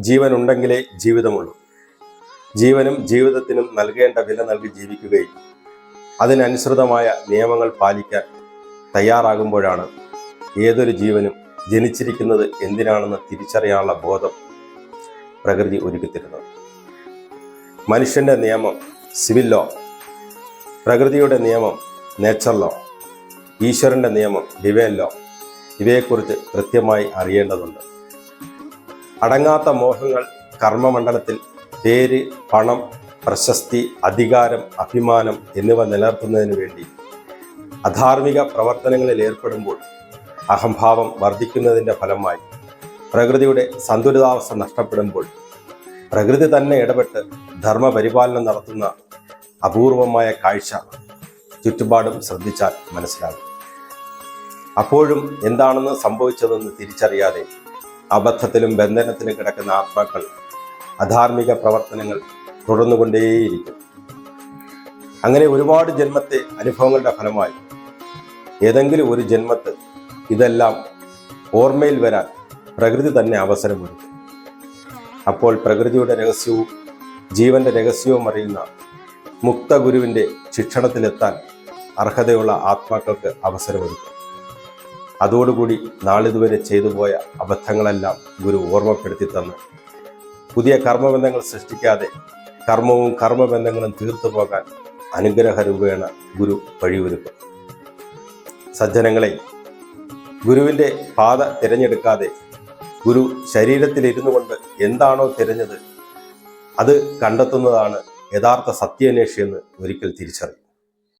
ജീവനുണ്ടെങ്കിലേ ജീവിതമുള്ളൂ. ജീവനും ജീവിതത്തിനും നൽകേണ്ട വില നൽകി ജീവിക്കുകയും അതിനനുസൃതമായ നിയമങ്ങൾ പാലിക്കാൻ തയ്യാറാകുമ്പോഴാണ് ഏതൊരു ജീവനും ജനിച്ചിരിക്കുന്നത് എന്തിനാണെന്ന് തിരിച്ചറിയാനുള്ള ബോധം പ്രകൃതി ഒരുക്കിത്തരുന്നത്. മനുഷ്യന്റെ നിയമം സിവിൽ ലോ, പ്രകൃതിയുടെ നിയമം നേച്ചർ ലോ, ഈശ്വരന്റെ നിയമം ഡിവൈൻ ലോ, ഇവയെക്കുറിച്ച് കൃത്യമായി അറിയേണ്ടതുണ്ട്. അടങ്ങാത്ത മോഹങ്ങൾ കർമ്മമണ്ഡലത്തിൽ പേര്, പണം, പ്രശസ്തി, അധികാരം, അഭിമാനം എന്നിവ നിലനിർത്തുന്നതിന് വേണ്ടി അധാർമിക പ്രവർത്തനങ്ങളിൽ ഏർപ്പെടുമ്പോൾ അഹംഭാവം വർദ്ധിക്കുന്നതിൻ്റെ ഫലമായി പ്രകൃതിയുടെ സന്തുലിതാവസ്ഥ നഷ്ടപ്പെടുമ്പോൾ പ്രകൃതി തന്നെ ഇടപെട്ട് ധർമ്മപരിപാലനം നടത്തുന്ന അപൂർവമായ കാഴ്ച ചുറ്റുപാടും ശ്രദ്ധിച്ചാൽ മനസ്സിലാകും. അപ്പോഴും എന്താണെന്ന് സംഭവിച്ചതെന്ന് തിരിച്ചറിയാതെ അബദ്ധത്തിലും ബന്ധനത്തിലും കിടക്കുന്ന ആത്മാക്കൾ അധാർമിക പ്രവർത്തനങ്ങൾ തുടർന്നുകൊണ്ടേയിരിക്കും. അങ്ങനെ ഒരുപാട് ജന്മത്തെ അനുഭവങ്ങളുടെ ഫലമായി ഏതെങ്കിലും ഒരു ജന്മത്ത് ഇതെല്ലാം ഓർമ്മയിൽ വരാൻ പ്രകൃതി തന്നെ അവസരമൊരുക്കും. അപ്പോൾ പ്രകൃതിയുടെ രഹസ്യവും ജീവന്റെ രഹസ്യവും അറിയുന്ന മുക്ത ഗുരുവിൻ്റെ ശിക്ഷണത്തിലെത്താൻ അർഹതയുള്ള ആത്മാക്കൾക്ക് അവസരമൊരുക്കും. അതോടുകൂടി നാളിതുവരെ ചെയ്തു പോയ അബദ്ധങ്ങളെല്ലാം ഗുരു ഓർമ്മപ്പെടുത്തി തന്ന് പുതിയ കർമ്മബന്ധങ്ങൾ സൃഷ്ടിക്കാതെ കർമ്മവും കർമ്മബന്ധങ്ങളും തീർത്തു പോകാൻ അനുഗ്രഹരൂപേണ ഗുരു വഴിയൊരുക്കും. സജ്ജനങ്ങളെ, ഗുരുവിൻ്റെ പാത തിരഞ്ഞെടുക്കാതെ ഗുരു ശരീരത്തിലിരുന്നു കൊണ്ട് എന്താണോ തിരഞ്ഞത് അത് കണ്ടെത്തുന്നതാണ് യഥാർത്ഥ സത്യാന്വേഷി എന്ന് ഒരിക്കൽ തിരിച്ചറിയും.